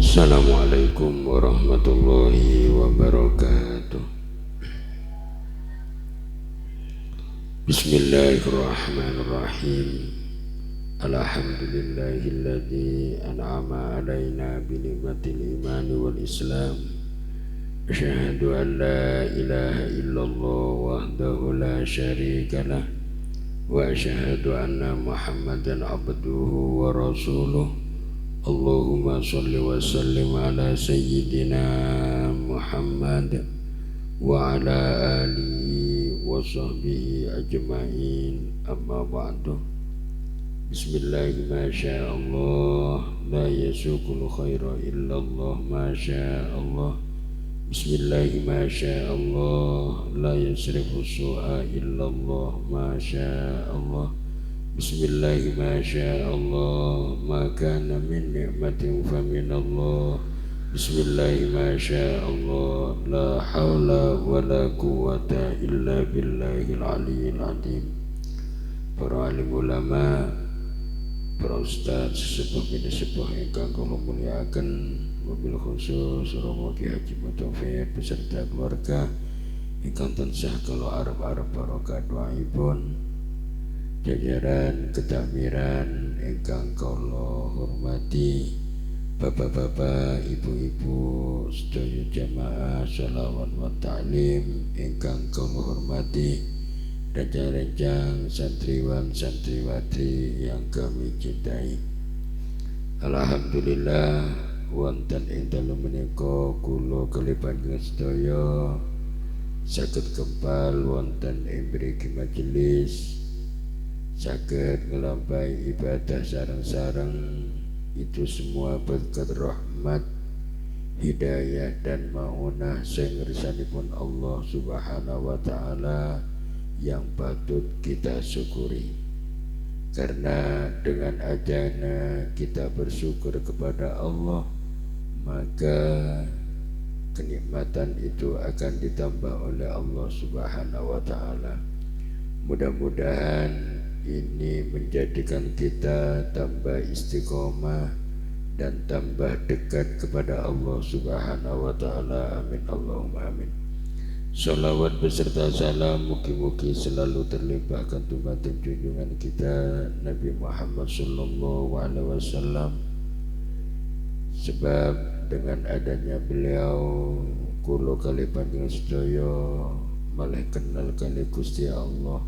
Assalamualaikum warahmatullahi wabarakatuh. Bismillahirrahmanirrahim. Alhamdulillahilladzi an'ama alaina bi ni'matil imani wal islam. Asyhadu an la ilaha illallah wahdahu la syarikalah wa asyhadu anna Muhammadan abduhu wa rasuluh. Allahumma salli wa sallim ala sayyidina Muhammad wa ala alihi wa sahbihi ajma'in, amma ba'du. Bismillahi ma sya'allah, la yasukul khaira illallah ma sya'allah. Bismillahi ma sya'allah, la yasrifu su'a illallah ma sya'allah. Bismillahi ma sya'allah, ma kana min ni'matin fa minallah. Bismillahi ma sya'allah, la hawla wa la quwwata illa billahil aliyyil azim. Para alim ulama, para ustaz, sesepuh bini sepuh ingkang kula mulyakaken, wabil khusus Romo Ki Haji Mutawfid beserta keluarga ingkang tansah kula arep-arep barokah doaipun. Jajaran ketakmiran ingkang kula hormati, bapak-bapak, ibu-ibu, sedaya jamaah sholawat wa ta'lim ingkang kula hormati, raja-raja santriwan santriwati yang kami cintai. Alhamdulillah wonten ing dalem menika kula kalipan sedaya saged kempal wonten ing mriki majelis, saged ngelampahi ibadah sareng-sareng. Itu semua berkat rahmat, hidayah dan maunah sing ngersanipun Allah Subhanahu wa ta'ala yang patut kita syukuri. Karena dengan adanya kita bersyukur kepada Allah, maka kenikmatan itu akan ditambah oleh Allah Subhanahu wa ta'ala. Mudah-mudahan ini menjadikan kita tambah istiqomah dan tambah dekat kepada Allah Subhanahu wa ta'ala. Amin Allahumma amin. Salawat beserta salam mugi-mugi selalu terlimpahkan tumating junjungan kita Nabi Muhammad sallallahu alaihi wasallam. Sebab dengan adanya beliau kula kali panjenengan sedaya malah kenal kali Gusti Allah,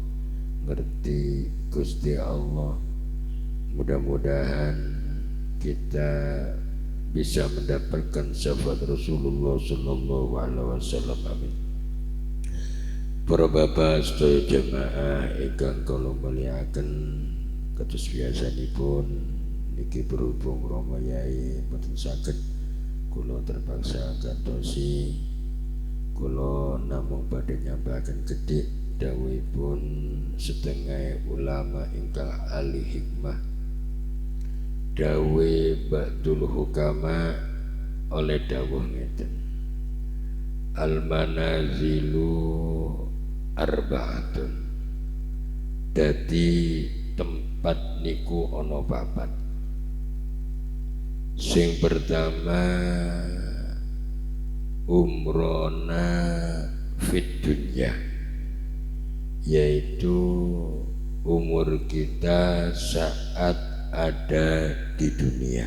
ngerti Gusti Allah. Mudah-mudahan kita bisa mendapatkan syafaat Rasulullah sallallahu alaihi wasallam. Amin. Para bapak sedaya jamaah ingkang kula mulyakaken, kados biasanipun niki berhubung Rama Yai boten saged kula terpaksa gantosi, kula namung badhe nyampaikan gedhe dawuhipun setengah ulama ingkang ahli hikmah. Dawuh Ba'dul Hukama oleh dawuh ngeten, al manazilu arba'atun. Dadi tempat niku ana papat. Sing pertama umrona fit dunya, yaitu umur kita saat ada di dunia.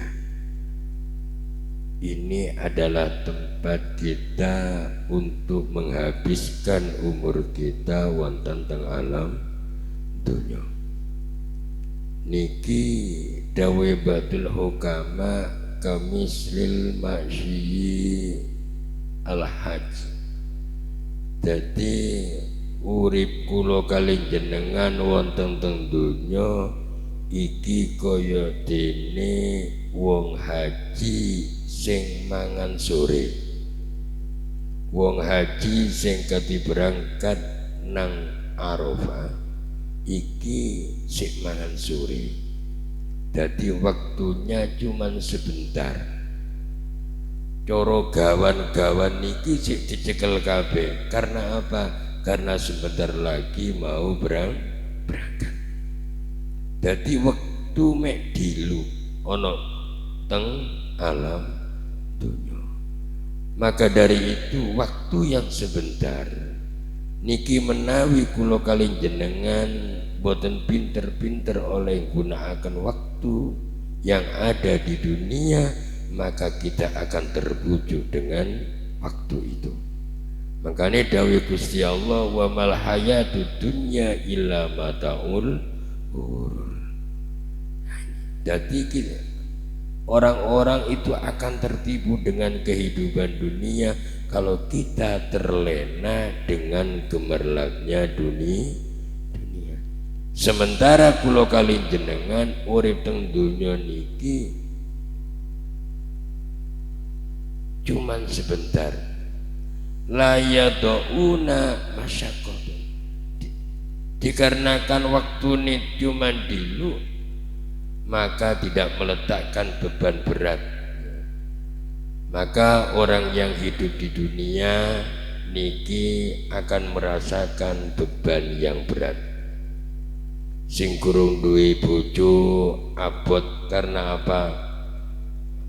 Ini adalah tempat kita untuk menghabiskan umur kita wonten teng alam dunya. Niki dawuh Ba'dul Hukama kamislil masyi al-hajj. Jadi urip kula kali jenengan wonten teng donya iki kaya dene wong haji sing mangan sore. Wong haji sing kati berangkat nang Arafah iki sik mangan sore. Dadi waktunya cuman sebentar. Cara gawan-gawan niki sik dicekel kabeh. Karena apa? Karena sebentar lagi mau berangkat. Dadi waktu mek dilu ana teng alam dunya. Maka dari itu waktu yang sebentar niki menawi kula kalih jenengan boten pinter-pinter oleh gunakan waktu yang ada di dunia, maka kita akan terbujuk dengan waktu itu. Makanya dawuh Gusti Allah, wa mal hayatud dunya illa mataul ghurur. Jadi kita, orang-orang itu akan tertipu dengan kehidupan dunia kalau kita terlena dengan gemerlapnya dunia. Sementara kula kalih jenengan urip teng dunya niki cuman sebentar. La yaduuna masyaqqah. Dikarenakan waktu ini cuman dulu, maka tidak meletakkan beban berat. Maka orang yang hidup di dunia niki akan merasakan beban yang berat. Sing kurung duwe bojo abot karena apa?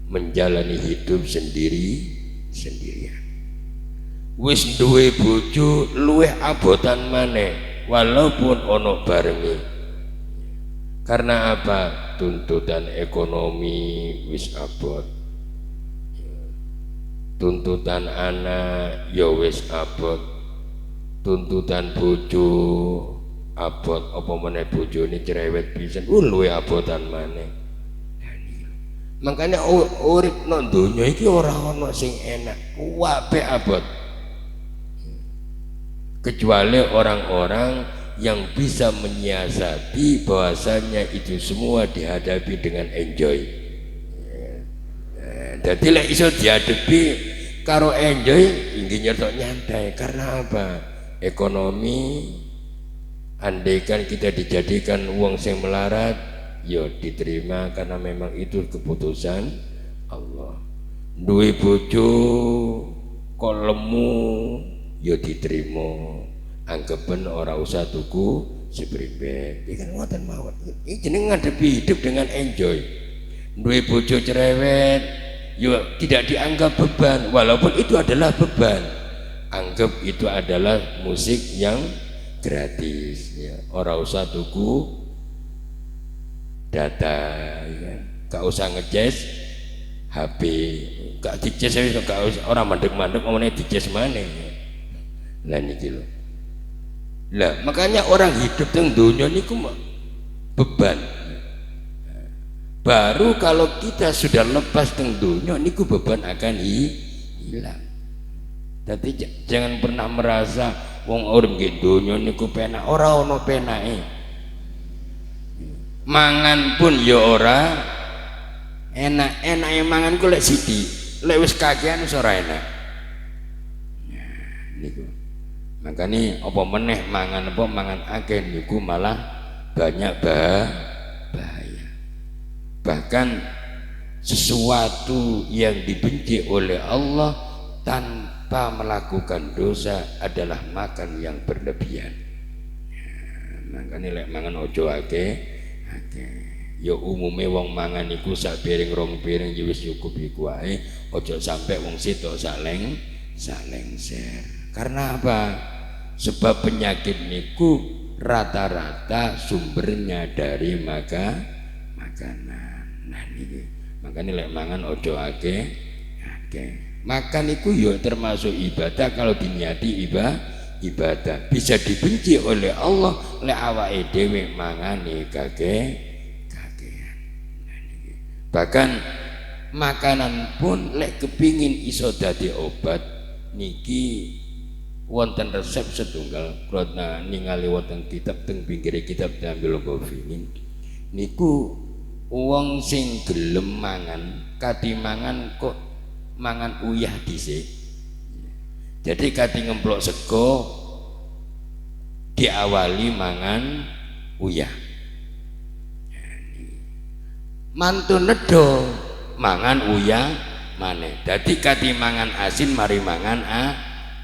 Menjalani hidup sendirian. Wis duwe bojo luwih abotan maneh walaupun ono barengi. Karena apa? Tuntutan ekonomi wis abot, tuntutan anak ya wis abot, tuntutan bojo abot, apa meneh bojone cerewet pisan luwih abotan maneh. Makanya urip nang donya iki ora ana sing enak, kabeh abot. Kecuali orang-orang yang bisa menyiasati bahwasanya itu semua dihadapi dengan enjoy. Jadi lek iso dihadapi karo enjoy, inggih nyetok nyantai. Karena apa? Ekonomi, andaikan kita dijadikan uang sing melarat, ya diterima karena memang itu keputusan Allah. Duwe bojo kok lemu, ya diterima. Anggapan ora usah tuku seprimbet. Iki kan ngoten mawon. Iki jeneng ngadepi hidup dengan enjoy. Duwe bojo cerewet, ya tidak dianggap beban, walaupun itu adalah beban. Anggap itu adalah musik yang gratis, ya. Ora usah tuku data, ya. Gak usah ngejazz HP, gak dijazz wis gak usah, ora mandek-mandek omone dijazz maneh. Lah niki lho. Lah makanya orang hidup teng donya niku beban. Baru kalau kita sudah lepas teng donya niku beban akan hilang. Jadi jangan pernah merasa wong urip nggih donya niku penak, ora ana penake. Mangan pun ya ora enak-enake mangan ku lek sithik, lek wis kakean wis ora enak. Nah, niku. Makanya apa meneh mangan akeh niku malah banyak bahaya. Bahkan sesuatu yang dibenci oleh Allah tanpa melakukan dosa adalah makan yang berlebihan. Makanya lek mangan ojo akeh. Ya umume wong mangan iku sak piring rong piring ya wis cukup iku ae, ojo sampai wong sitok sak lengser. Karena apa? Sebab penyakit niku rata-rata sumbernya dari makanan. Nah niki makanya lek mangan ojo akeh. Makan iku yo termasuk ibadah kalau diniati ibadah. Bisa dibenci oleh Allah lek awake dhewe mangane kakean. Nah niki. Bahkan makanan pun lek kepingin iso dadi obat niki wonten resep setunggal kula ningali wonten kitab teng pinggir kitab Jamil Ghafilin niku wong sing gelem mangan kati mangan kok mangan uyah dhisik. Jadi kati ngemplok sego diawali mangan uyah. Mantu nedo mangan uyah maneh. Dadi kati mangan asin mari mangan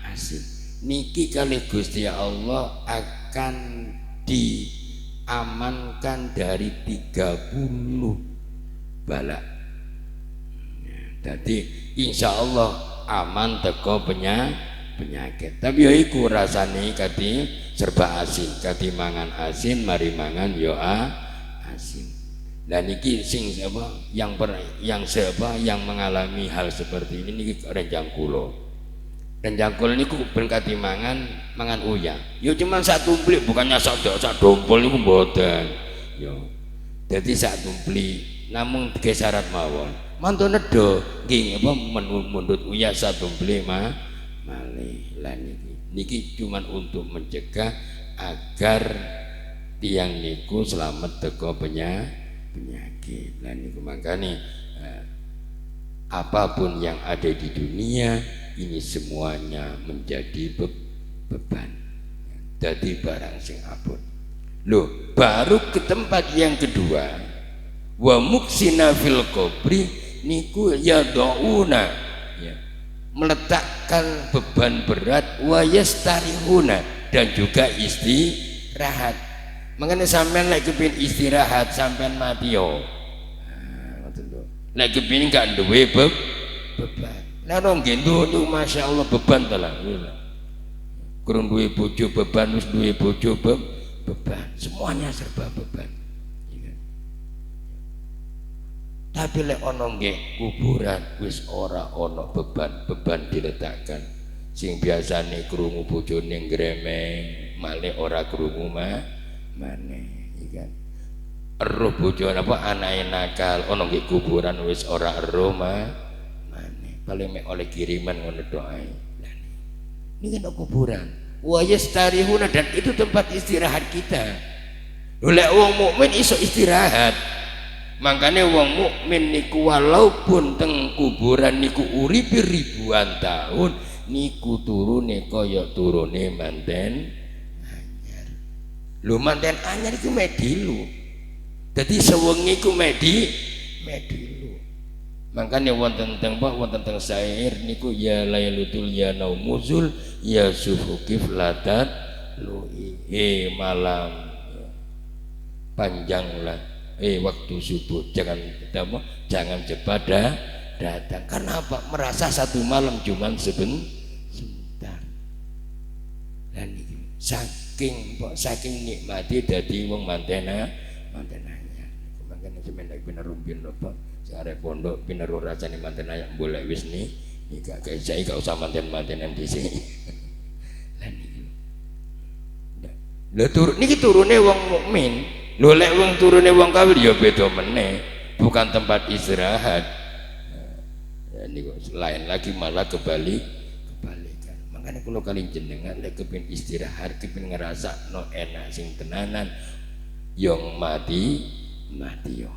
asin. Niki kali Gusti Allah akan diamankan dari 30 bala. Jadi insya Allah aman teko penyakit. Tapi ya iku rasane kadi serba asin, kadi mangan asin, mari mangan yo asin. Dan niki sing apa yang mengalami hal seperti ini niki renjang kula. Renjang kula niku ben kadi mangan uyah. Yo cuman sak tumplik bukannya sak dompol niku mboten. Yo. Dadi sak tumplik namung tiga syarat mawon. Mantu nedo nggih apa mundut uyah sak tumplik malih. Lah niki cuman untuk mencegah agar tiang niku selamat teko penyakit. Nah niku makanya apapun yang ada di dunia ini semuanya menjadi beban. Jadi barang sing abot. Loh, baru ke tempat yang kedua. Wa muksina fil qabri niku ya douna ya. Meletakkan beban berat wa yastarihuna dan juga istirahat. Makanya sampean lek kepin istirahat sampean mati yo. Lek kepin gak duwe beban. Lah rong gendho niku masyaallah beban ta lah. Kurang duwe bojo beban, wis duwe bojo beban. Semuanya serba beban. Tapi lek ana nggih kuburan wis ora ana beban diletakkan. Sing biasane krungu bojone gremeng, malih ora krungu maneh iki kan. Eruh bojone apa anake nakal ana nggih kuburan wis ora eruh maneh. Paling mek oleh kiriman ngono tok ae. Lah niki kan kuburan. Wa yastarihuna dan itu tempat istirahat kita. Lek wong mukmin iso istirahat. Makanya wong mukmin niku walaupun teng kuburan niku uripi ribuan tahun niku turune kaya turune manten anyar. Lho manten anyar iku medilu. Dadi sewengi iku medilu. Makanya wonten teng syair niku ya lailatul ya naumuzul ya sufukif latat lui malam panjanglah waktu subuh jangan cepat datang. Karena apa? Merasa satu malam cuman sebentar. Dan saking nikmati dadi wong mantenanya. Makanya semendak bener rumpin apa arek pondok bener rasane mantenanya boleh wis nih gak saya gak usah mantenan di sini. Lah niki. Lah niki turune wong mukmin. Lho lek wong turune wong kafir ya beda meneh, bukan tempat istirahat. Ya niku lain lagi malah kebalikan. Makanya kula kali jenengan lek kepin istirahat, kepin ngerasa no enak sing tenanan, yang mati yo.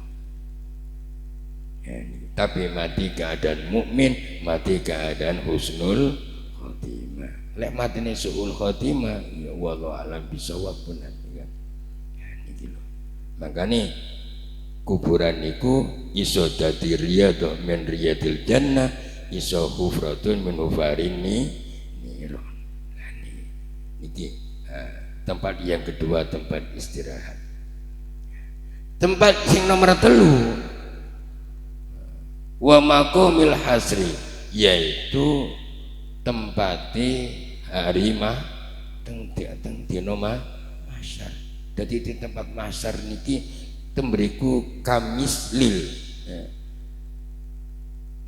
Ya, tapi mati keadaan mukmin, mati keadaan husnul khotimah. Lek matine suul khotimah, ya wallahu alam bisawab punan. Makanya kuburan niku iso dadi riyadhah min riyadil jannah, iso hufratun min hufarin niron. Niki tempat yang kedua, tempat istirahat. Tempat sing nomor 3 wa maqamil hasri, yaitu tempati harimah teng dina mahsyar. Jadi di tempat mahsyar niki temberiku kamis lil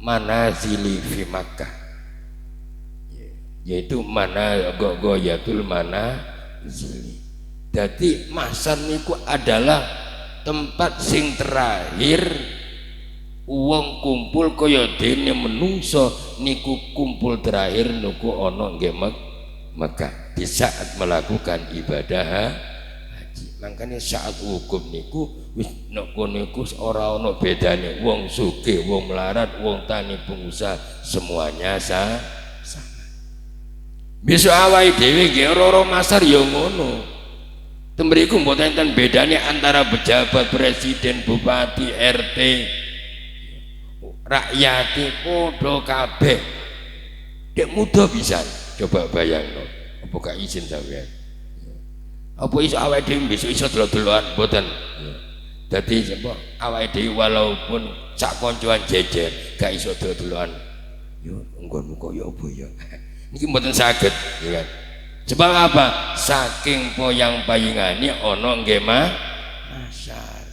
manazili fi Makkah, yaitu mana goyatul manazili. Jadi mahsyar niku adalah tempat sing terakhir wong kumpul kaya dene menungso niku kumpul terakhir niku ana nggih Mekah di saat melakukan ibadah haji. Makanya saat hukum niku wis nek kono niku ora ana bedane wong sugih, wong melarat, wong tani, pengusaha, semuanya sama. Besok awake dhewe nggih ora masar ya ngono. Temriku mboten enten bedane antara pejabat, presiden, bupati, RT, rakyate padha kabeh. Dek muda bisa. Coba bayangno. Apa gak izin sampeyan? Apa iso awake dhewe besok iso delok-delokan mboten? Dadi apa awake dhewe walaupun sak koncoan jejer gak iso dol-dolan. Yo nggonmu koyo apa ya. Niki mboten saged, ya kan. Sebab apa? Saking poyang-payingane ana nggih masar.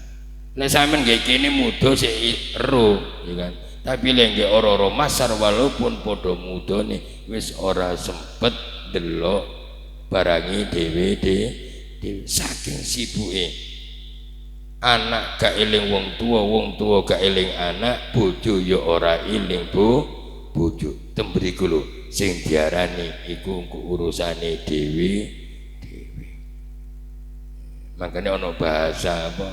Nek sampean nggih kene muda sik ero, ya kan. Tapi lek nggih ora-ora masar walaupun padha mudane wis ora sempet delok barangi dhewe saking sibuke. Anak gak eling wong tua gak eling anak, bojo ya ora eling bojo. Tembriku lho sing diarani iku urusane dhewe. Makanya ana bahasa apa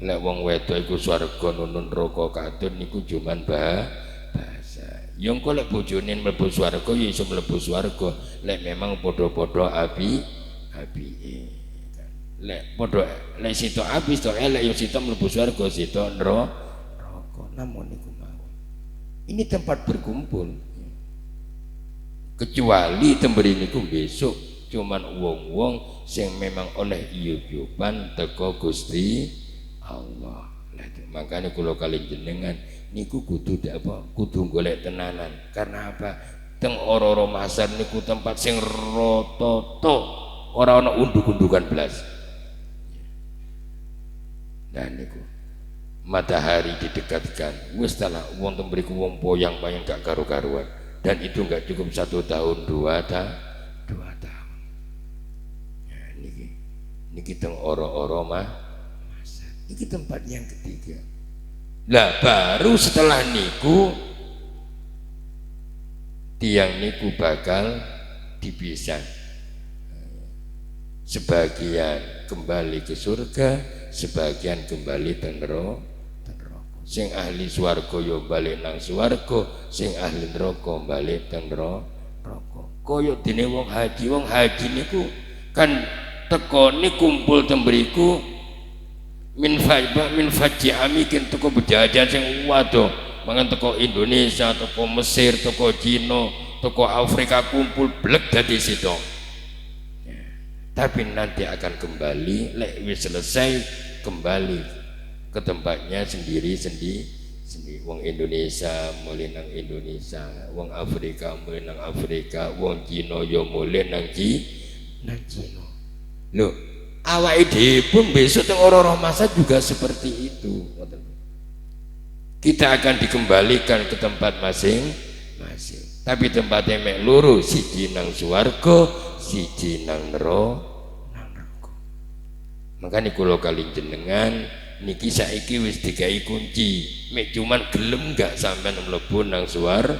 lek wong wedok iku swarga nunun neraka kadon niku cuman bahasa. Ya engko lek bojone mlebu swarga ya iso mlebu swarga lek memang padha-padha apike. Lek padha lek sitok api sitok elek ya sitok mlebu swarga sitok neraka. Namun niku mawon. Ini tempat berkumpul. Kecuali temberi niku besok cuman wong-wong sing memang oleh iyub-iyuban teko Gusti Allah. Makanya kula kali jenengan niku kudu kudu golek tenanan. Karena apa? Teng ora-ora masar niku tempat sing rototo, ora ana unduk-undukan blas. Dan niku matahari didekatkan wis talah wong temberiku wong poyang-payang gak karu-karuan. Dan itu enggak cukup 1 tahun 2 tahun. Ya, niki teng ora-ora masa. Niki tempat yang ketiga. Lah baru setelah niku tiang niku bakal dipisah. Sebagian kembali ke surga, sebagian kembali teng neraka. Sing ahli swarga ya balik nang swarga, sing ahli neraka balik teng neraka. Kaya dene wong haji niku kan tekone kumpul temberiku min faji amikin teko bejajan sing waduh mangan teko Indonesia, teko Mesir, teko Cina, teko Afrika kumpul blek dadi situ. Ya. Tapi nanti akan kembali lek wis selesai kembali ke tempatnya sendiri. Wong Indonesia mulai nang Indonesia, wong Afrika mulai nang Afrika, wong Cina ya mulai nang Cina. Loh, awake dhewe pun besok teng ora-ora masa juga seperti itu. Kita akan dikembalikan ke tempat masing-masing. Tapi tempatnya mek loro, siji nang swarga, siji nang neraka. Makanya kula kali jenengan niki saiki wis digawe kunci, mek cuman gelem gak sampean mlebu nang swarga.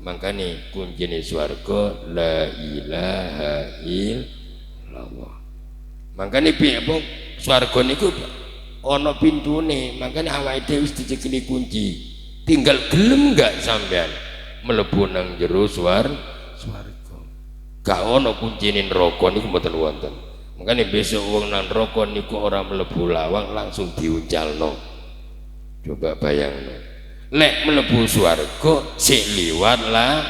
Makane kuncine swarga la ilaha illallah. Makane piye apa swarga niku ana pintune, makane awake dhewe wis dicekeli kunci. Tinggal gelem gak sampean mlebu nang jero swarga. Gak ana kuncine neraka niku mboten wonten. Makanya besok wong nang neraka niku ora mlebu lawang langsung diuncalno. Coba bayangno. Lek mlebu swarga sik liwat lawang.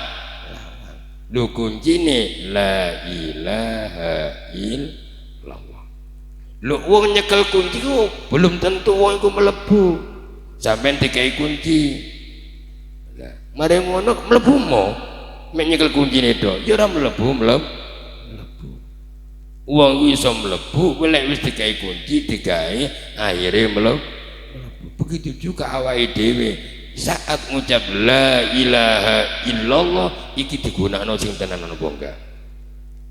Lho kuncine la ilaha illallah. Lho wong nyekel kunci ku belum tentu wong iku mlebu. Sampeyan dikai kunci. Lah, mare ngono mlebu mo. Mek nyekel kuncine tok, ya ora mlebu. Wong iso mlebu lek wis digawe kunci digawe akhire mlebu. Begitu juga awake dhewe saat ngucap la ilaha illallah iki digunakno sing tenanan apa enggak.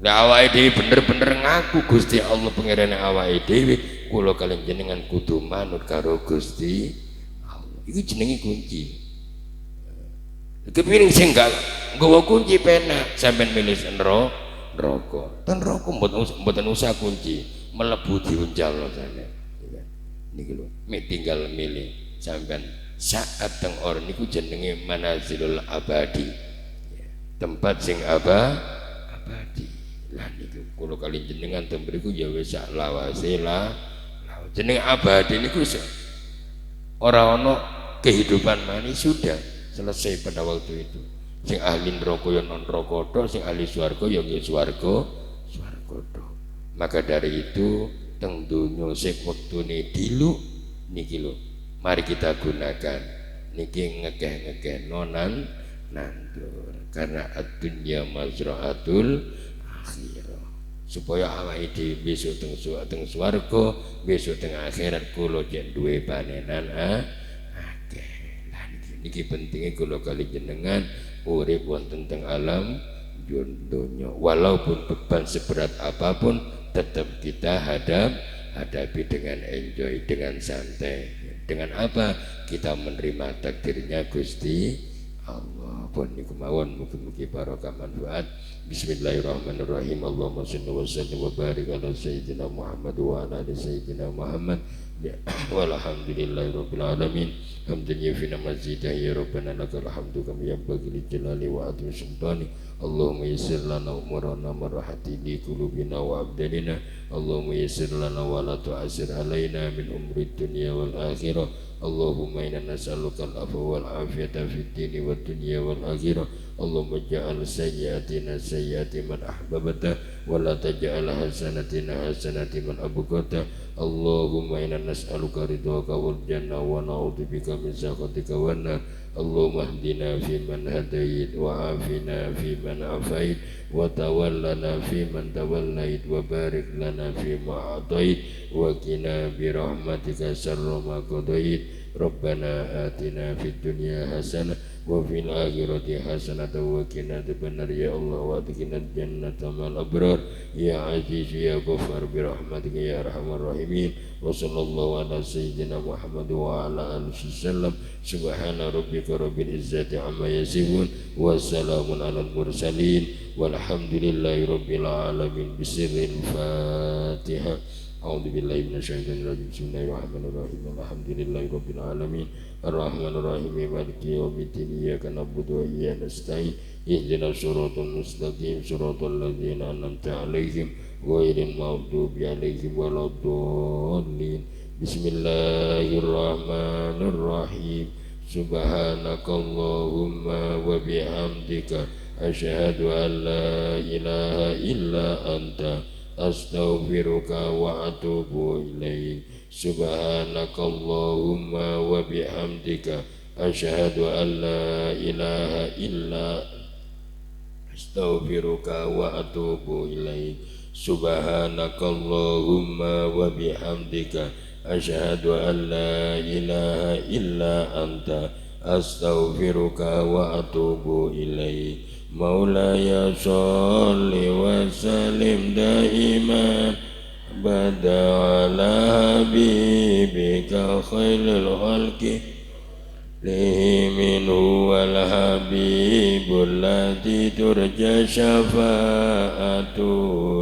Lah awake dhewe bener-bener ngaku Gusti Allah pangerane awake dhewe, kula kaliyan jenengan kudu manut karo Gusti Allah. Iki jenenge kunci. Kepengin sing enggak nggawa kunci penak sampean milih neraka. Ten roko mboten usah kunci, mlebu diuncalno sampean. Niki lho, mek tinggal milih sampean saat teng or niku jenenge manazilul abadi. Tempat sing abadi. Lah niku kula kali jenengan teng mriku ya wis sak lawase lah. Jeneng abadi niku ora ana kehidupan manis, sudah selesai pada waktu itu. Sing ahli neraka ya non neraka tok, sing ahli swarga ya nggih swarga tok. Maka dari itu teng donya sing wektune diluk niki lho, mari kita gunakan niki ngekeh nonan nandur karena ad-dunya mazra'atul akhirah supaya awake dhewe besok teng swarga besok teng akhirat kula jen duwe panenan akeh. Lah niki pentinge kula kali jenengan urip wonten teng alam dunya walaupun beban seberat apapun tetap kita hadapi dengan enjoy, dengan santai. Dengan apa? Kita menerima takdirnya Gusti Allah. Pun niku mawon mugi-mugi barokah manfaat. Bismillahirrahmanirrahim. Allahumma shalli wa sallim wa barik ala sayyidina Muhammad wa ala ali sayyidina Muhammad. Walhamdulillahirabbil alamin. Hamdan yafina mazidah ya rabbana lakal hamdu kama yanbaghi li jalali wa azimi sultani. Allahumma yassir lana umurana marahati li qulubina wa abdalina. Allahumma yassir lana wa la tu'assir alaina min umri dunya wal akhirah. Allahumma inna nas'aluka al-afwa wal afiyata fid dini wad dunya wal akhirah. Allahumma ja'al sayyiatina sayyiati man ahbabta wa la taj'al hasanatina hasanati man abghata. Allahumma inna nas'aluka ridhaka wal jannah wa na'udzubika min sakhatika wan nar. Allahumma hdina fi man hadait wa afina fi man afait wa tawallana fi man tawallait wa barik lana fi ma atait wa qina bi rahmatika syarra ma qadait. Rabbana atina fid dunya hasanah wa fil akhirati hasanah wa qina adzabannar ya Allah wa adkhilna jannata ma'al abrar ya aziz ya ghafar bi rahmatika ya arhamar rahimin. Wa sallallahu ala sayyidina Muhammad wa ala alihi wasallam. Subhana rabbika rabbil izzati amma yasifun wa salamun alal mursalin walhamdulillahi rabbil alamin. Bismillahil Fatihah. A'udzu billahi minasyaitonir rajim. Bismillahirrahmanirrahim. Alhamdulillahi rabbil alamin. Arrahmanir rahim. Maliki yaumiddin. Iyyaka na'budu wa iyyaka nasta'in. Ihdinas siratal mustaqim. Siratal ladzina an'amta 'alaihim ghairil maghdubi 'alaihim waladdallin. Bismillahirrahmanirrahim. Subhanakallahumma wa bihamdika asyhadu an la ilaha illa anta astaghfiruka wa atubu ilaik. Subhanakallahumma wa bihamdika asyhadu an la ilaha illa astaghfiruka wa atubu ilaik. Subhanakallahumma wa bihamdika asyhadu an la ilaha illa anta astaghfiruka wa atubu ilaik. Maulaya sholli wa sallim daiman bada ala habibika khairil khalqi lihi minhu wal habibul ladzi turja syafa'atu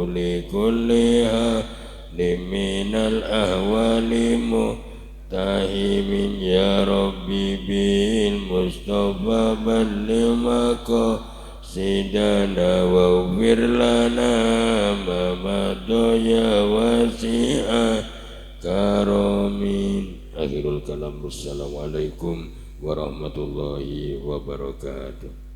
li kulli halim minal ahwali muhtahimin ya rabbi bil mustafa balli maqam sidana wa ufir lana mamadoya wasi'a karomin. Akhirul kalam. Wassalamualaikum warahmatullahi wabarakatuh.